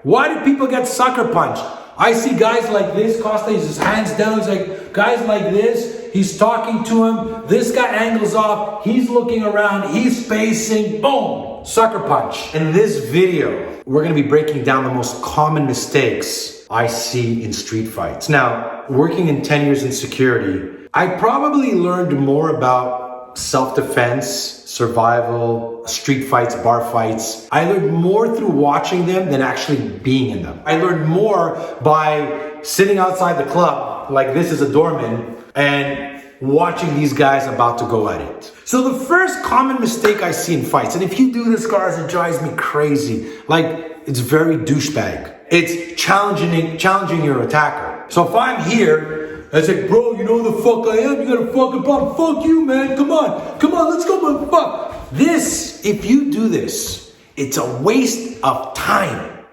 Why do people get sucker punched? I see guys like this, Costa, he's his hands down, he's like, guys like this, he's talking to him, this guy angles off, he's looking around, he's facing, boom, sucker punch. In this video, we're gonna be breaking down the most common mistakes I see in street fights. Now, working in 10 years in security, I probably learned more about self-defense, survival, street fights, bar fights. I learned more through watching them than actually being in them. I learned more by sitting outside the club, like this is a doorman, and watching these guys about to go at it. So the first common mistake I see in fights, and if you do this, guys, it drives me crazy. Like, it's very douchebag. It's challenging your attacker. So if I'm here, I say, bro, you know who the fuck I am? You got a fucking problem. Fuck you, man. Come on, let's go, motherfucker. This, if you do this, it's a waste of time.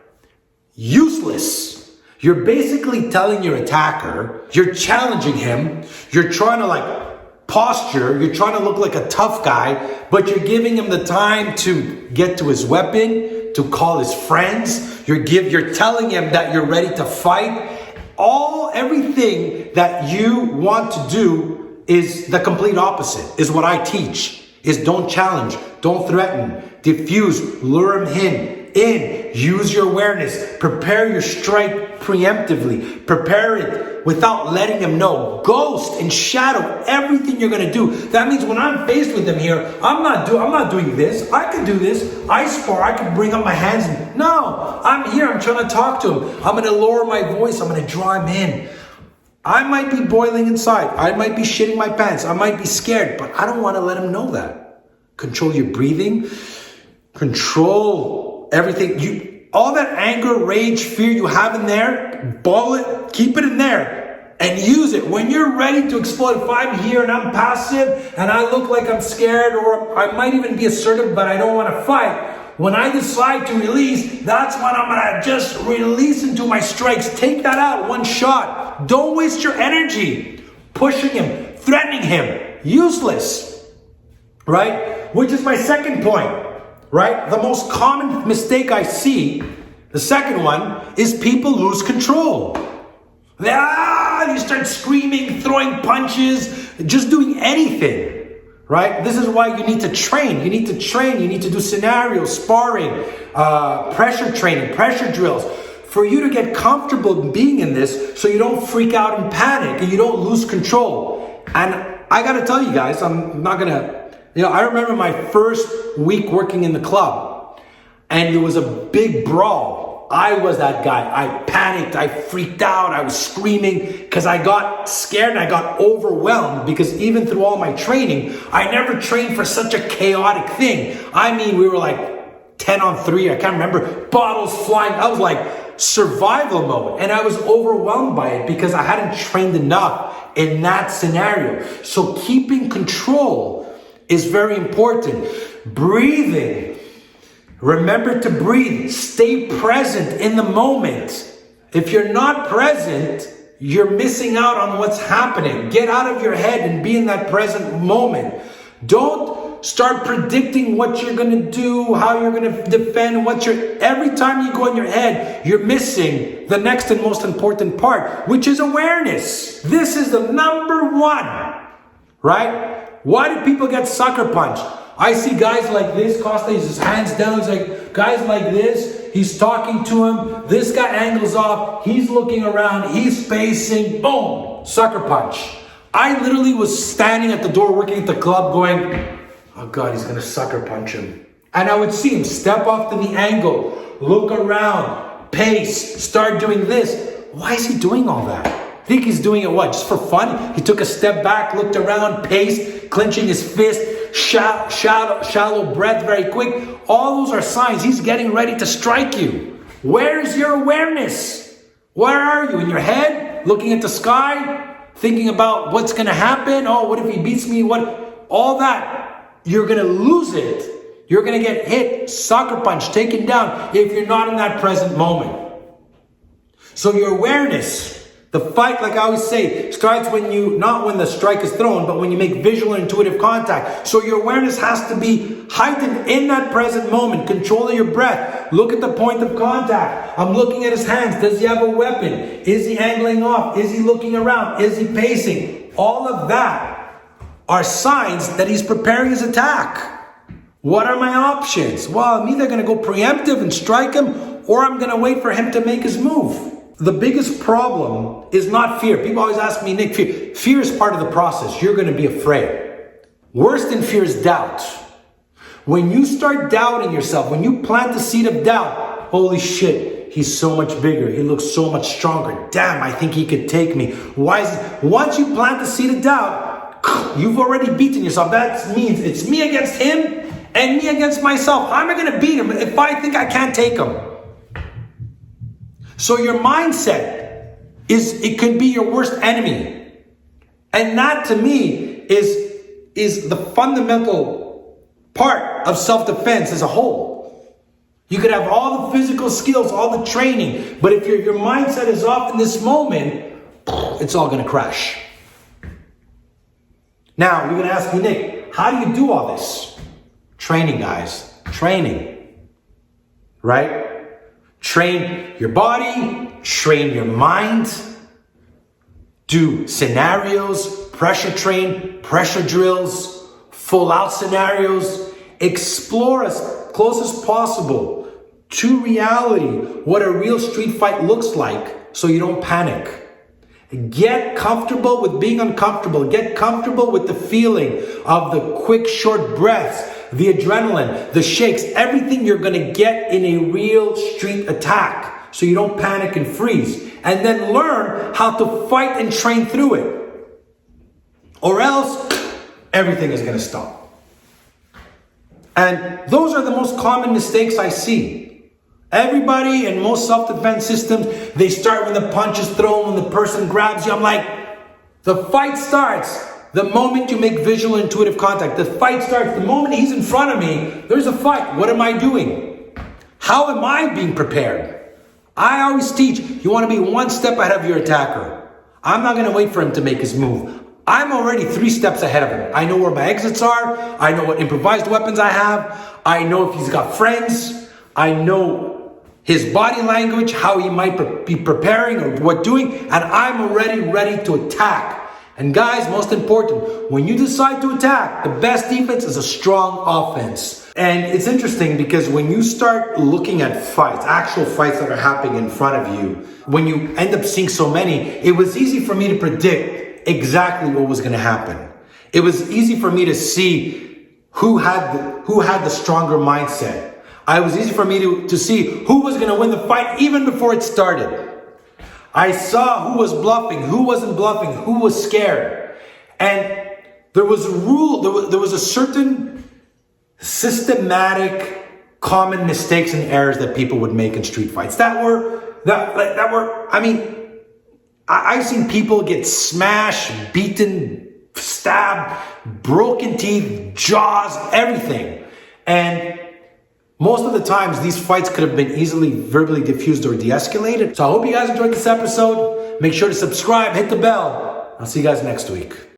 Useless. You're basically telling your attacker, you're challenging him, you're trying to like posture, you're trying to look like a tough guy, but you're giving him the time to get to his weapon, to call his friends. You're telling him that you're ready to fight. Everything that you want to do is the complete opposite, is what I teach, is don't challenge, don't threaten, diffuse, lure him in, use your awareness, prepare your strike preemptively, prepare it without letting him know, ghost and shadow everything you're gonna do. That means when I'm faced with him here, I'm not doing this, I can do this, I spar, I can bring up my hands, and no, I'm here, I'm trying to talk to him, I'm gonna lower my voice, I'm gonna draw him in. I might be boiling inside, I might be shitting my pants, I might be scared, but I don't wanna let him know that. Control your breathing, control everything. All that anger, rage, fear you have in there, ball it, keep it in there, and use it. When you're ready to explode, if I'm here and I'm passive, and I look like I'm scared, or I might even be assertive, but I don't want to fight, when I decide to release, that's when I'm going to just release into my strikes. Take that out, one shot. Don't waste your energy pushing him, threatening him. Useless, right? Which is my second point. Right? The most common mistake I see, the second one, is people lose control. You start screaming, throwing punches, just doing anything. Right? This is why you need to train. You need to train. You need to do scenarios, sparring, pressure training, pressure drills, for you to get comfortable being in this so you don't freak out and panic and you don't lose control. And I got to tell you guys, I'm not going to... I remember my first week working in the club, and it was a big brawl. I was that guy. I panicked, I freaked out, I was screaming because I got scared and I got overwhelmed, because even through all my training, I never trained for such a chaotic thing. I mean, we were like 10 on 3, I can't remember, bottles flying. I was like survival mode, and I was overwhelmed by it because I hadn't trained enough in that scenario. So keeping control is very important. Breathing. Remember to breathe. Stay present in the moment. If you're not present, you're missing out on what's happening. Get out of your head and be in that present moment. Don't start predicting what you're going to do, how you're going to defend, every time you go in your head, you're missing the next and most important part, which is awareness. This is the number one, right? Why do people get sucker punched? I see guys like this, Costa, he's his hands down, he's like, guys like this, he's talking to him, this guy angles off, he's looking around, he's facing, boom, sucker punch. I literally was standing at the door working at the club going, oh God, he's gonna sucker punch him. And I would see him step off to the angle, look around, pace, start doing this. Why is he doing all that? I think he's doing it what? Just for fun? He took a step back, looked around, paced, clenching his fist, shallow breath very quick. All those are signs he's getting ready to strike you. Where's your awareness? Where are you? In your head? Looking at the sky? Thinking about what's going to happen? Oh, what if he beats me? What? All that. You're going to lose it. You're going to get hit, sucker punch, taken down if you're not in that present moment. So your awareness, The fight, like I always say, starts not when the strike is thrown, but when you make visual and intuitive contact. So your awareness has to be heightened in that present moment. Control your breath. Look at the point of contact. I'm looking at his hands. Does he have a weapon? Is he angling off? Is he looking around? Is he pacing? All of that are signs that he's preparing his attack. What are my options? Well, I'm either going to go preemptive and strike him, or I'm going to wait for him to make his move. The biggest problem is not fear. People always ask me, Nick, fear. Fear is part of the process. You're going to be afraid. Worse than fear is doubt. When you start doubting yourself, when you plant the seed of doubt, holy shit, he's so much bigger. He looks so much stronger. Damn, I think he could take me. Once you plant the seed of doubt, you've already beaten yourself. That means it's me against him and me against myself. How am I going to beat him if I think I can't take him? So your mindset it can be your worst enemy. And that to me is the fundamental part of self-defense as a whole. You could have all the physical skills, all the training, but if your mindset is off in this moment, it's all going to crash. Now, you're going to ask me, Nick, how do you do all this? Training, guys. Training. Right? Train your body, train your mind, do scenarios, pressure train, pressure drills, full out scenarios, explore as close as possible to reality what a real street fight looks like so you don't panic. Get comfortable with being uncomfortable. Get comfortable with the feeling of the quick, short breaths, the adrenaline, the shakes, everything you're going to get in a real street attack so you don't panic and freeze. And then learn how to fight and train through it. Or else, everything is going to stop. And those are the most common mistakes I see. Everybody in most self-defense systems, they start when the punch is thrown, when the person grabs you. I'm like, the fight starts the moment you make visual intuitive contact. The fight starts the moment he's in front of me. There's a fight. What am I doing? How am I being prepared? I always teach, you want to be one step ahead of your attacker. I'm not going to wait for him to make his move. I'm already 3 steps ahead of him. I know where my exits are. I know what improvised weapons I have. I know if he's got friends. I know his body language, how he might be preparing or what doing, and I'm already ready to attack. And guys, most important, when you decide to attack, the best defense is a strong offense. And it's interesting because when you start looking at fights, actual fights that are happening in front of you, when you end up seeing so many, it was easy for me to predict exactly what was going to happen. It was easy for me to see who had the stronger mindset. It was easy for me to see who was going to win the fight even before it started. I saw who was bluffing, who wasn't bluffing, who was scared. And there was a rule, there was a certain systematic common mistakes and errors that people would make in street fights I've seen people get smashed, beaten, stabbed, broken teeth, jaws, everything. And most of the times, these fights could have been easily verbally diffused or de-escalated. So I hope you guys enjoyed this episode. Make sure to subscribe, hit the bell. I'll see you guys next week.